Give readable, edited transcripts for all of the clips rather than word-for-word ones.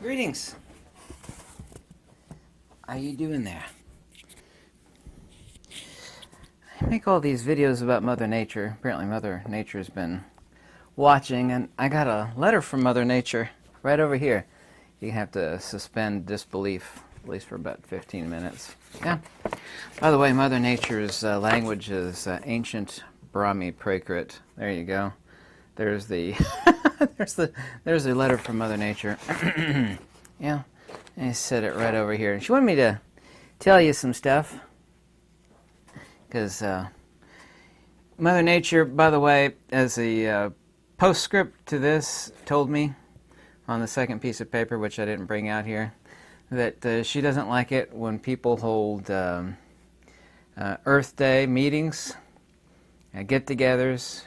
Greetings. How you doing there? I make all these videos about Mother Nature. Apparently Mother Nature's been watching, and I got a letter from Mother Nature right over here. You have to suspend disbelief, at least for about 15 minutes. Yeah. By the way, Mother Nature's language is ancient Brahmi Prakrit. There you go. There's the there's the letter from Mother Nature. Yeah. I said it right over here. She wanted me to tell you some stuff. Because Mother Nature, by the way, as a postscript to this, told me on the second piece of paper, which I didn't bring out here, that she doesn't like it when people hold Earth Day meetings, get-togethers,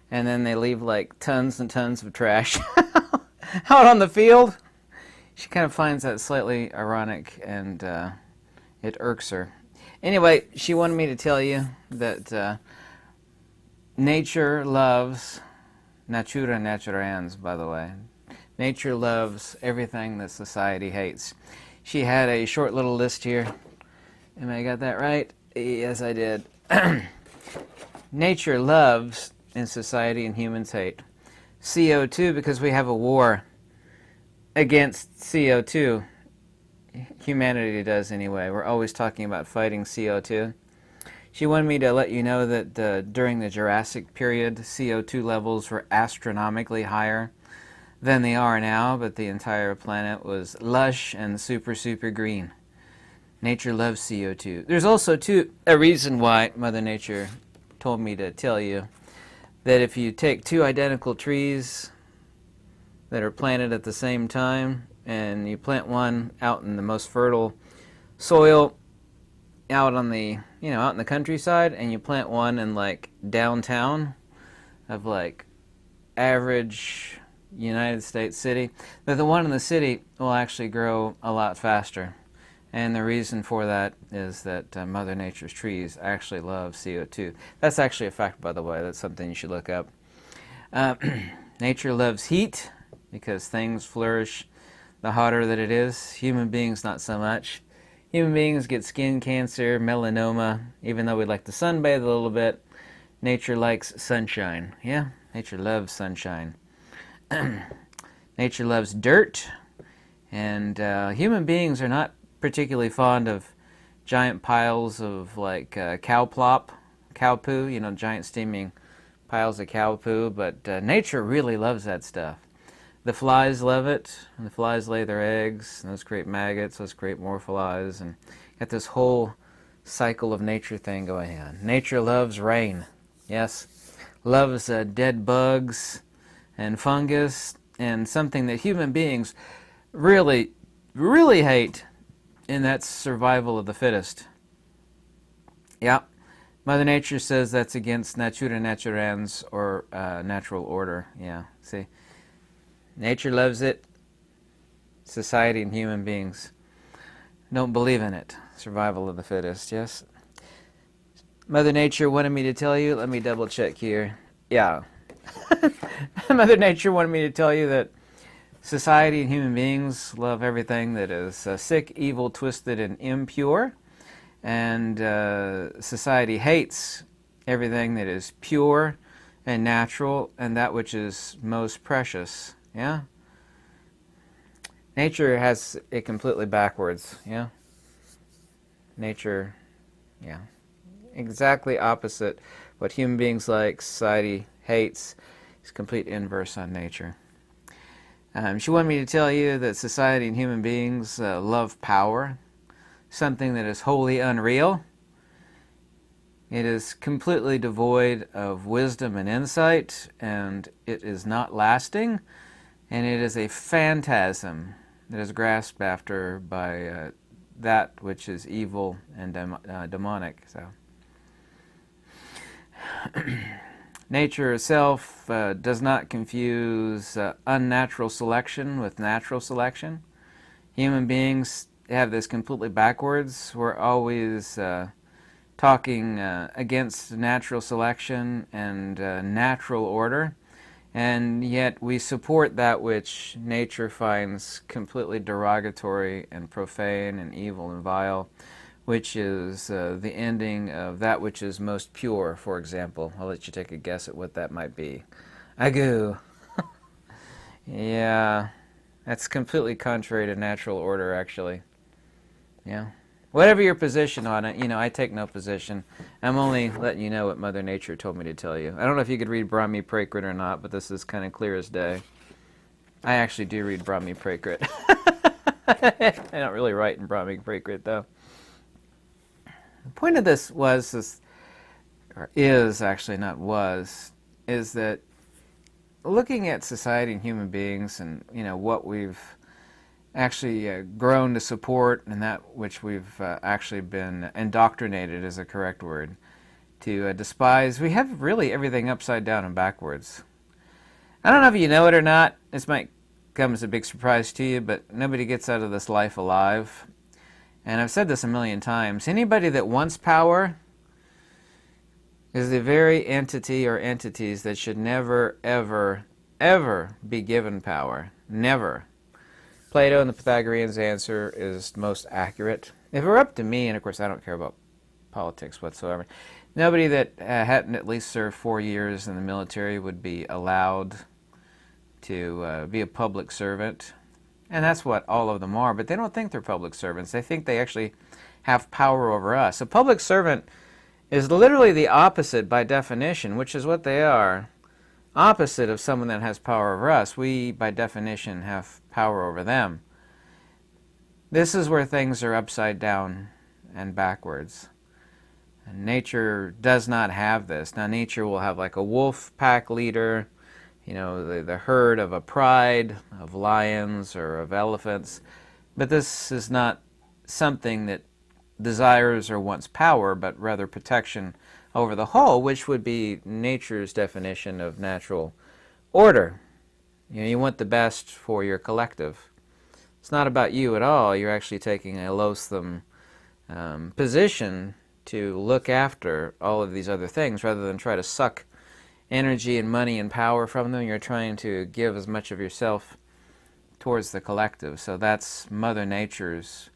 and then they leave like tons and tons of trash out on the field. She kind of finds that slightly ironic, and it irks her. Anyway, she wanted me to tell you that nature loves, natura naturans, by the way. Nature loves everything that society hates. She had a short little list here. Am I got that right? Yes, I did. Nature loves, and society and humans hate. CO2, because we have a war against CO2. Humanity does anyway. We're always talking about fighting CO2. She wanted me to let you know that during the Jurassic period, CO2 levels were astronomically higher than they are now, but the entire planet was lush and super, super green. Nature loves CO2. There's also a reason why Mother Nature told me to tell you that if you take two identical trees that are planted at the same time, and you plant one out in the most fertile soil out on the, out in the countryside, and you plant one in like downtown of like average United States city, that the one in the city will actually grow a lot faster. And the reason for that is that Mother Nature's trees actually love CO2. That's actually a fact, by the way. That's something you should look up. Nature loves heat because things flourish the hotter that it is. Human beings, not so much. Human beings get skin cancer, melanoma, even though we like to sunbathe a little bit. Nature likes sunshine. Yeah, nature loves sunshine. Nature loves dirt, and human beings are not particularly fond of giant piles of like cow poo, giant steaming piles of cow poo, but nature really loves that stuff. The flies love it, and the flies lay their eggs, and those create maggots, those create more flies, and got this whole cycle of nature thing going on. Nature loves rain, yes, loves dead bugs and fungus, and something that human beings really, really hate, and that's survival of the fittest. Yeah, Mother Nature says that's against natura naturans, or natural order. Yeah, see. Nature loves it. Society and human beings don't believe in it. Survival of the fittest, yes? Mother Nature wanted me to tell you, let me double check here. Yeah. Mother Nature wanted me to tell you that society and human beings love everything that is sick, evil, twisted, and impure. And society hates everything that is pure and natural and that which is most precious. Yeah? Nature has it completely backwards. Yeah? Nature, yeah. Exactly opposite what human beings like, society hates. It's complete inverse on nature. She wanted me to tell you that society and human beings love power, something that is wholly unreal. It is completely devoid of wisdom and insight, and it is not lasting. And it is a phantasm that is grasped after by that which is evil and demonic. So, nature itself does not confuse unnatural selection with natural selection. Human beings have this completely backwards. We're always talking against natural selection and natural order. And yet we support that which nature finds completely derogatory and profane and evil and vile, which is the ending of that which is most pure, for example. I'll let you take a guess at what that might be. Agoo. Yeah, that's completely contrary to natural order, actually. Yeah. Whatever your position on it, I take no position. I'm only letting you know what Mother Nature told me to tell you. I don't know if you could read Brahmi Prakrit or not, but this is kind of clear as day. I actually do read Brahmi Prakrit. I don't really write in Brahmi Prakrit, though. The point of this is actually not was, is that looking at society and human beings and, what we've actually grown to support and that which we've actually been indoctrinated is a correct word to despise, we have really everything upside down and backwards. I don't know if you know it or not. This might come as a big surprise to you, but nobody gets out of this life alive. And I've said this a million times. Anybody that wants power is the very entity or entities that should never, ever, ever be given power. Never. Plato and the Pythagoreans' answer is most accurate. If it were up to me, and of course I don't care about politics whatsoever, nobody that hadn't at least served 4 years in the military would be allowed to be a public servant. And that's what all of them are, but they don't think they're public servants. They think they actually have power over us. A public servant is literally the opposite by definition, which is what they are. Opposite of someone that has power over us. We, by definition, have power over them. This is where things are upside down and backwards. And nature does not have this. Now, nature will have like a wolf pack leader, the herd of a pride of lions or of elephants. But this is not something that desires or wants power, but rather protection over the whole, which would be nature's definition of natural order. You want the best for your collective. It's not about you at all. You're actually taking a loathsome position to look after all of these other things rather than try to suck energy and money and power from them. You're trying to give as much of yourself towards the collective. So that's Mother Nature's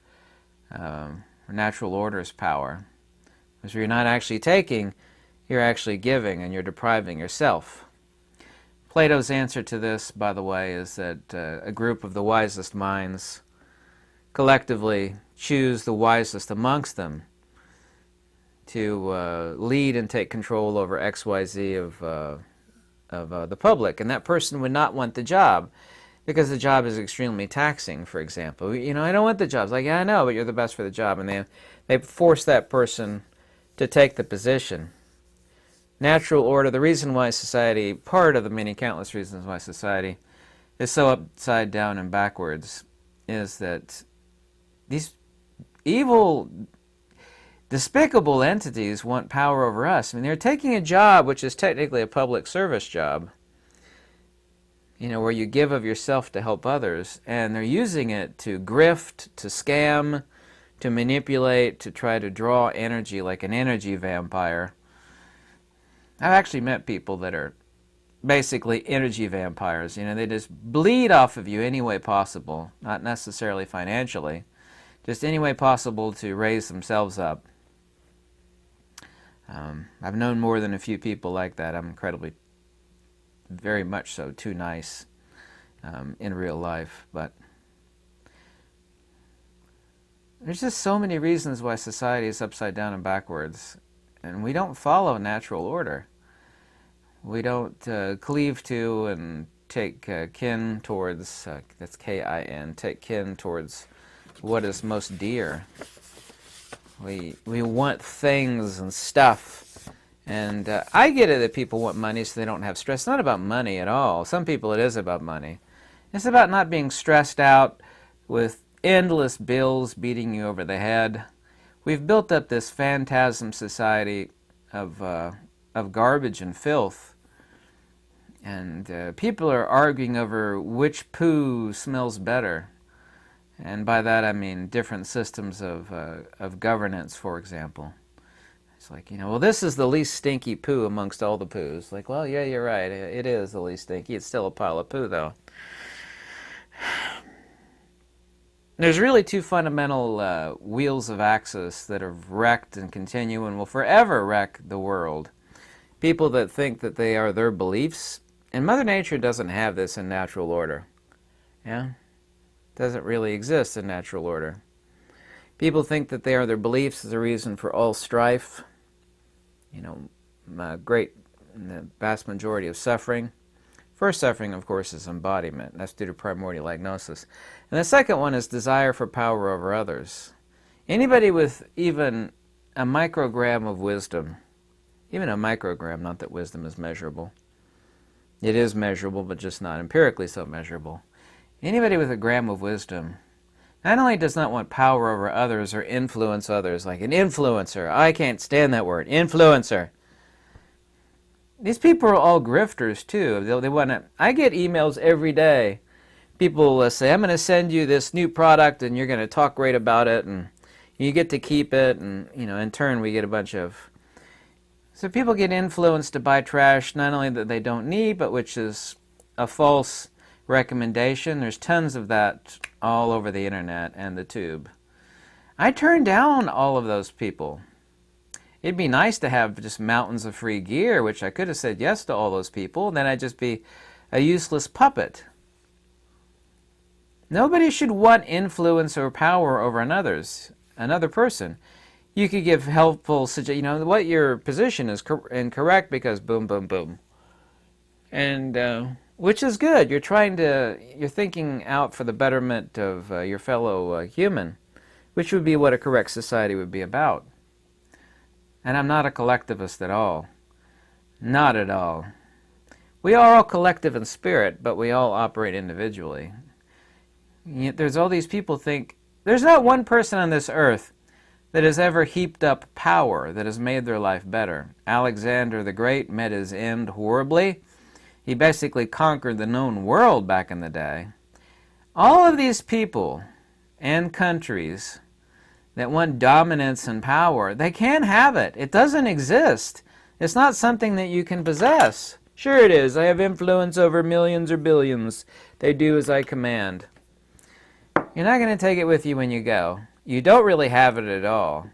natural order's power. Because you're not actually taking, you're actually giving, and you're depriving yourself. Plato's answer to this, by the way, is that a group of the wisest minds collectively choose the wisest amongst them to lead and take control over XYZ of the public. And that person would not want the job because the job is extremely taxing, for example. I don't want the job. It's like, yeah, I know, but you're the best for the job. And they force that person to take the position. Natural order, the reason why society, part of the many countless reasons why society is so upside down and backwards, is that these evil, despicable entities want power over us. I mean, they're taking a job which is technically a public service job, where you give of yourself to help others, and they're using it to grift, to scam, to manipulate, to try to draw energy like an energy vampire. I've actually met people that are basically energy vampires. They just bleed off of you any way possible, not necessarily financially, just any way possible to raise themselves up. I've known more than a few people like that. I'm incredibly, very much so, too nice in real life. But there's just so many reasons why society is upside down and backwards. And we don't follow natural order. We don't cleave to and take kin towards, that's K-I-N, take kin towards what is most dear. We want things and stuff. And I get it that people want money so they don't have stress. It's not about money at all. Some people it is about money. It's about not being stressed out with endless bills beating you over the head. We've built up this phantasm society of garbage and filth. And people are arguing over which poo smells better. And by that I mean different systems of governance, for example. It's like, well, this is the least stinky poo amongst all the poos. Like, well, yeah, you're right. It is the least stinky. It's still a pile of poo, though. There's really two fundamental wheels of axis that have wrecked and continue and will forever wreck the world. People that think that they are their beliefs, and Mother Nature doesn't have this in natural order. Yeah? Doesn't really exist in natural order. People think that they are their beliefs as a reason for all strife, the vast majority of suffering. First suffering, of course, is embodiment. That's due to primordial agnosis. And the second one is desire for power over others. Anybody with even a microgram of wisdom, even a microgram, not that wisdom is measurable. It is measurable, but just not empirically so measurable. Anybody with a gram of wisdom not only does not want power over others or influence others, like an influencer. I can't stand that word, influencer. These people are all grifters too. They want to. I get emails every day. People say, "I'm going to send you this new product, and you're going to talk great about it, and you get to keep it." And in turn, we get a bunch of. So people get influenced to buy trash not only that they don't need, but which is a false recommendation. There's tons of that all over the internet and the tube. I turn down all of those people. It'd be nice to have just mountains of free gear, which I could have said yes to all those people, and then I'd just be a useless puppet. Nobody should want influence or power over another person. You could give helpful suggestions, what your position is incorrect because boom, boom, boom. And which is good. You're thinking out for the betterment of your fellow human, which would be what a correct society would be about. And I'm not a collectivist at all. Not at all. We are all collective in spirit, but we all operate individually. There's all these people think, there's not one person on this earth that has ever heaped up power that has made their life better. Alexander the Great met his end horribly. He basically conquered the known world back in the day. All of these people and countries that want dominance and power, they can't have it. It doesn't exist. It's not something that you can possess. Sure it is. I have influence over millions or billions. They do as I command. You're not going to take it with you when you go. You don't really have it at all.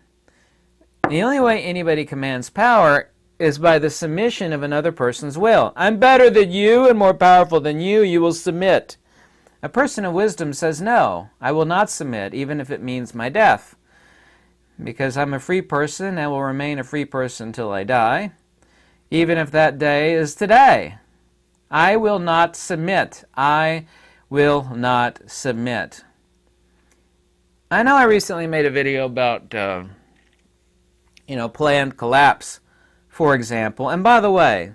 The only way anybody commands power is by the submission of another person's will. I'm better than you and more powerful than you. You will submit. A person of wisdom says, no, I will not submit, even if it means my death. Because I'm a free person and will remain a free person till I die, even if that day is today. I will not submit. I will not submit. I know I recently made a video about, planned collapse, for example. And by the way,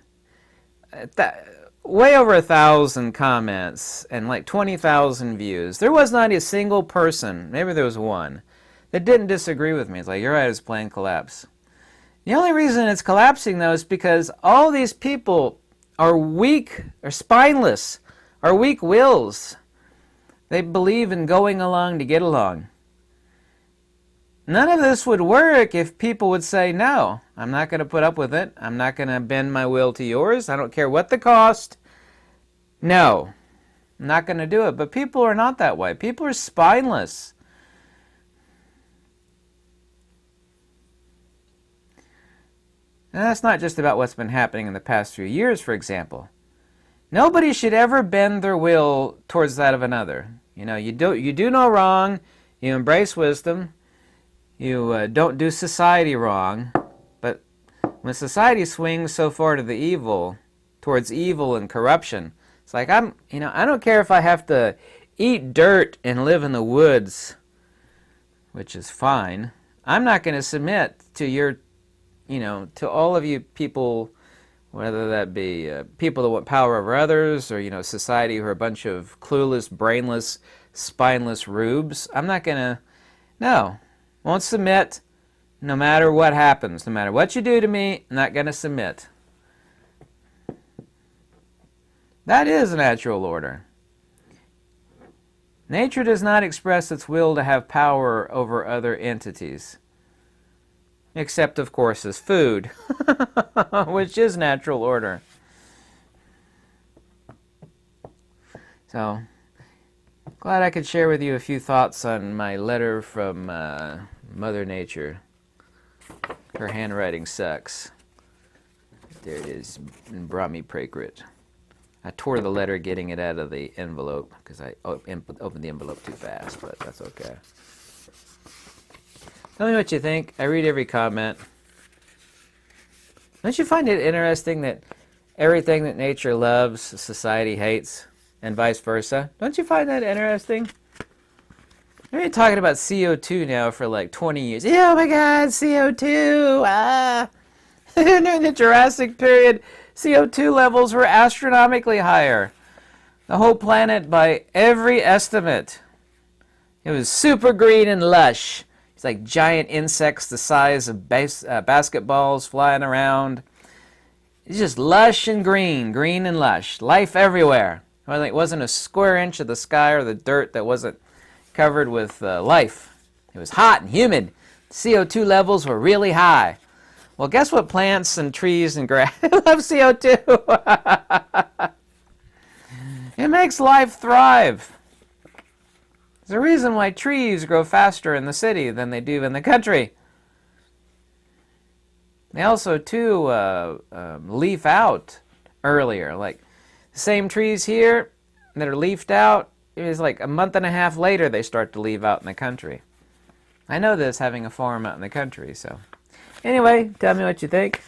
way over 1,000 comments and like 20,000 views. There was not a single person, maybe there was one, that didn't disagree with me. It's like, you're right, it's planned collapse. The only reason it's collapsing, though, is because all these people are weak, or spineless, are weak wills. They believe in going along to get along. None of this would work if people would say, no, I'm not going to put up with it. I'm not going to bend my will to yours. I don't care what the cost. No, I'm not going to do it. But people are not that way. People are spineless. And that's not just about what's been happening in the past few years, for example. Nobody should ever bend their will towards that of another. You do no wrong. You embrace wisdom. You don't do society wrong. But when society swings so far to the evil, towards evil and corruption, it's like, I don't care if I have to eat dirt and live in the woods, which is fine. I'm not going to submit to your to all of you people, whether that be people that want power over others or, society who are a bunch of clueless, brainless, spineless rubes. I'm not going to, no, won't submit no matter what happens. No matter what you do to me, I'm not going to submit. That is natural order. Nature does not express its will to have power over other entities. except of course as food, which is natural order. So, glad I could share with you a few thoughts on my letter from Mother Nature. Her handwriting sucks. There it is, in Brahmi Prakrit. I tore the letter getting it out of the envelope because I opened the envelope too fast, but that's okay. Tell me what you think. I read every comment. Don't you find it interesting that everything that nature loves, society hates, and vice versa? Don't you find that interesting? We've been talking about CO2 now for like 20 years. Oh my God, CO2! Ah! During the Jurassic period, CO2 levels were astronomically higher. The whole planet, by every estimate, it was super green and lush. It's like giant insects the size of basketballs flying around. It's just lush and green, green and lush. Life everywhere. It wasn't a square inch of the sky or the dirt that wasn't covered with life. It was hot and humid. CO2 levels were really high. Well, guess what plants and trees and grass love CO2? It makes life thrive. There's a reason why trees grow faster in the city than they do in the country. They also, too, leaf out earlier. Like, the same trees here that are leafed out, it is like a month and a half later they start to leaf out in the country. I know this having a farm out in the country, so... Anyway, tell me what you think.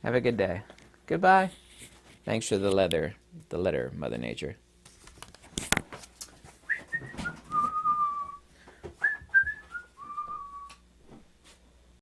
Have a good day. Goodbye. Thanks for the letter, Mother Nature.